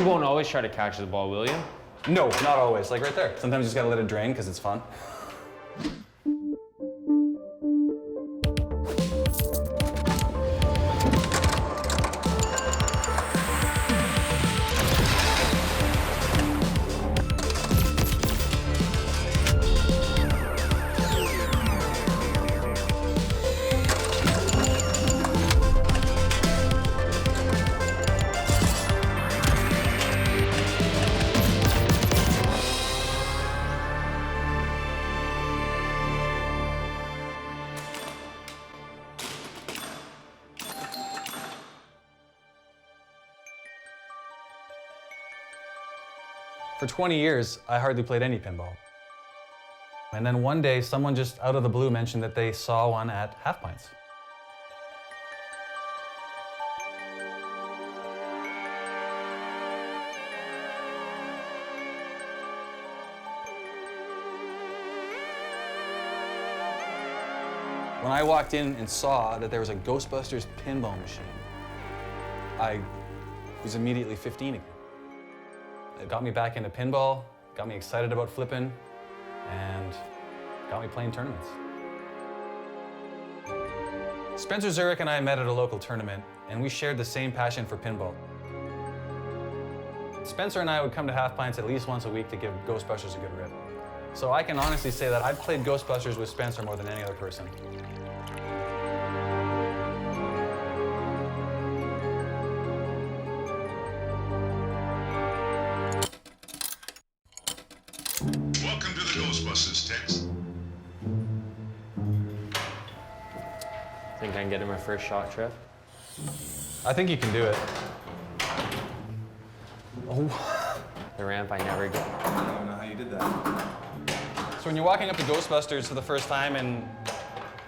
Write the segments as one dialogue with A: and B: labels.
A: You won't always try to catch the ball, will you?
B: No, not always. Like right there. Sometimes you just gotta let it drain because it's fun. For 20 years, I hardly played any pinball. And then one day, someone just out of the blue mentioned that they saw one at Half Pints. When I walked in and saw that there was a Ghostbusters pinball machine, I was immediately 15 again. It got me back into pinball, got me excited about flipping, and got me playing tournaments. Spencer Zurich and I met at a local tournament, and we shared the same passion for pinball. Spencer and I would come to Half Pints at least once a week to give Ghostbusters a good rip. So I can honestly say that I've played Ghostbusters with Spencer more than any other person.
C: Welcome to the Ghostbusters, Tex.
A: Think I can get in my first shot, Trev?
B: I think you can do it.
A: The ramp I never get.
D: I don't know how you did that.
B: So when you're walking up to Ghostbusters for the first time and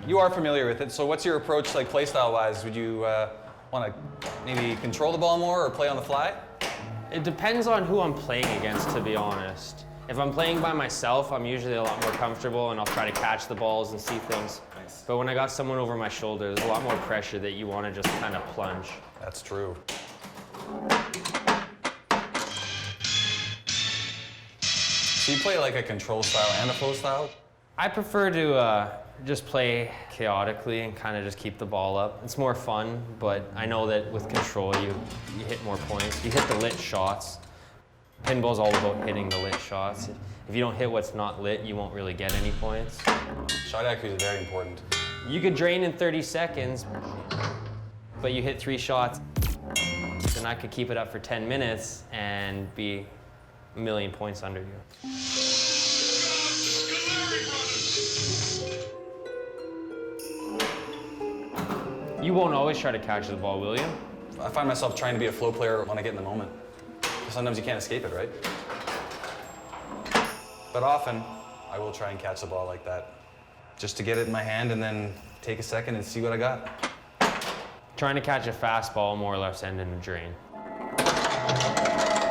B: you are familiar with it, so what's your approach, like playstyle-wise? Would you want to maybe control the ball more or play on the fly?
A: It depends on who I'm playing against, to be honest. If I'm playing by myself, I'm usually a lot more comfortable and I'll try to catch the balls and see things.
D: Nice.
A: But when I got someone over my shoulder, there's a lot more pressure that you want to just kind of plunge.
B: That's true. So you play like a control style and a flow style?
A: I prefer to just play chaotically and kind of just keep the ball up. It's more fun, but I know that with control, you hit more points. You hit the lit shots. Pinball's all about hitting the lit shots. If you don't hit what's not lit, you won't really get any points.
B: Shot accuracy is very important.
A: You could drain in 30 seconds, but you hit 3 shots, then I could keep it up for 10 minutes and be a million points under you. You won't always try to catch the ball, will you?
B: I find myself trying to be a flow player when I get in the moment. Sometimes you can't escape it, right? But often, I will try and catch the ball like that, just to get it in my hand and then take a second and see what I got.
A: Trying to catch a fastball more or less end in a drain.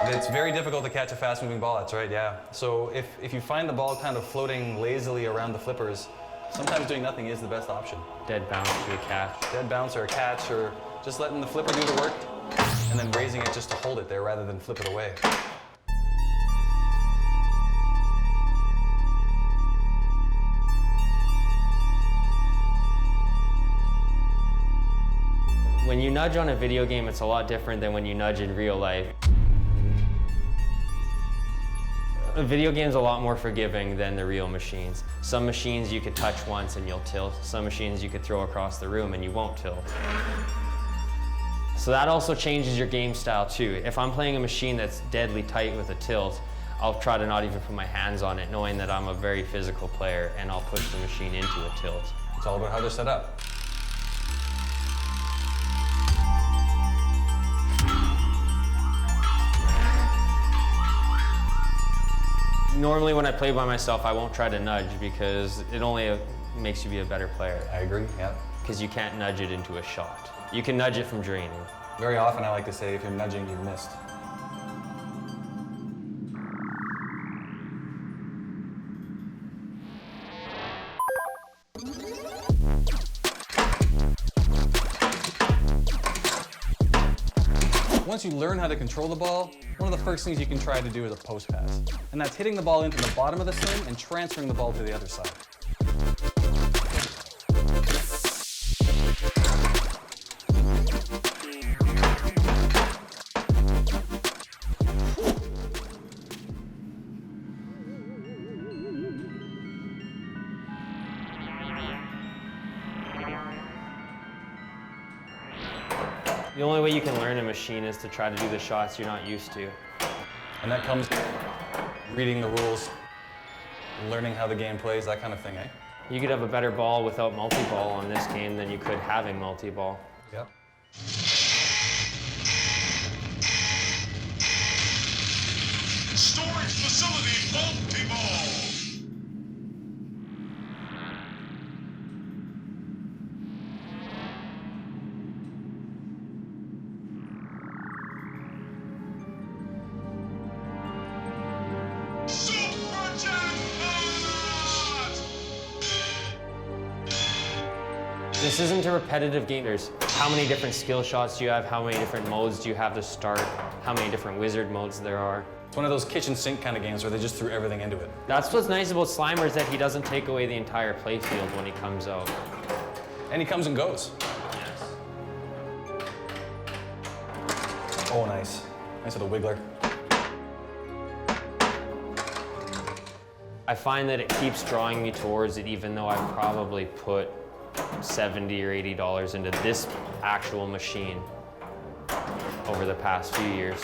B: It's very difficult to catch a fast-moving ball, that's right, yeah. So if you find the ball kind of floating lazily around the flippers, sometimes doing nothing is the best option.
A: Dead bounce to a catch.
B: Dead bounce or a catch, or just letting the flipper do the work and then raising it just to hold it there rather than flip it away.
A: When you nudge on a video game, it's a lot different than when you nudge in real life. A video game's a lot more forgiving than the real machines. Some machines you could touch once and you'll tilt. Some machines you could throw across the room and you won't tilt. So that also changes your game style too. If I'm playing a machine that's deadly tight with a tilt, I'll try to not even put my hands on it, knowing that I'm a very physical player, and I'll push the machine into a tilt.
B: It's all about how they're set up.
A: Normally when I play by myself, I won't try to nudge because it only makes you be a better player.
B: I agree, yeah.
A: Because you can't nudge it into a shot. You can nudge it from draining.
B: Very often I like to say, if you're nudging, you've missed. once you learn how to control the ball, one of the first things you can try to do is a post pass. And that's hitting the ball into the bottom of the sling and transferring the ball to the other side.
A: The only way you can learn a machine is to try to do the shots you're not used to.
B: And that comes reading the rules, learning how the game plays, that kind of thing, eh?
A: You could have a better ball without multi-ball on this game than you could having multi-ball.
B: Yep.
C: Storage facility multi-ball. Super jackpot!
A: This isn't a repetitive game. There's how many different skill shots do you have, how many different modes do you have to start, how many different wizard modes there are.
B: It's one of those kitchen sink kind of games where they just threw everything into it.
A: That's what's nice about Slimer is that he doesn't take away the entire playfield when he comes out.
B: And he comes and goes. Oh, nice. Nice little wiggler.
A: I find that it keeps drawing me towards it even though I've probably put $70 or $80 into this actual machine over the past few years.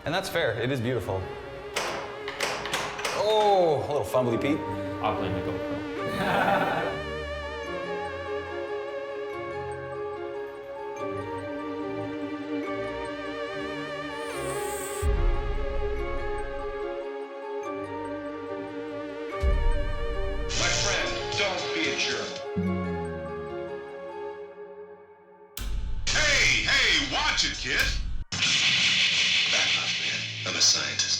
B: And that's fair, it is beautiful. Oh, a little fumbly Pete.
A: I'll blame the GoPro.
C: My friend, don't be a jerk. Hey, watch it, kid. Back up, man. I'm a scientist.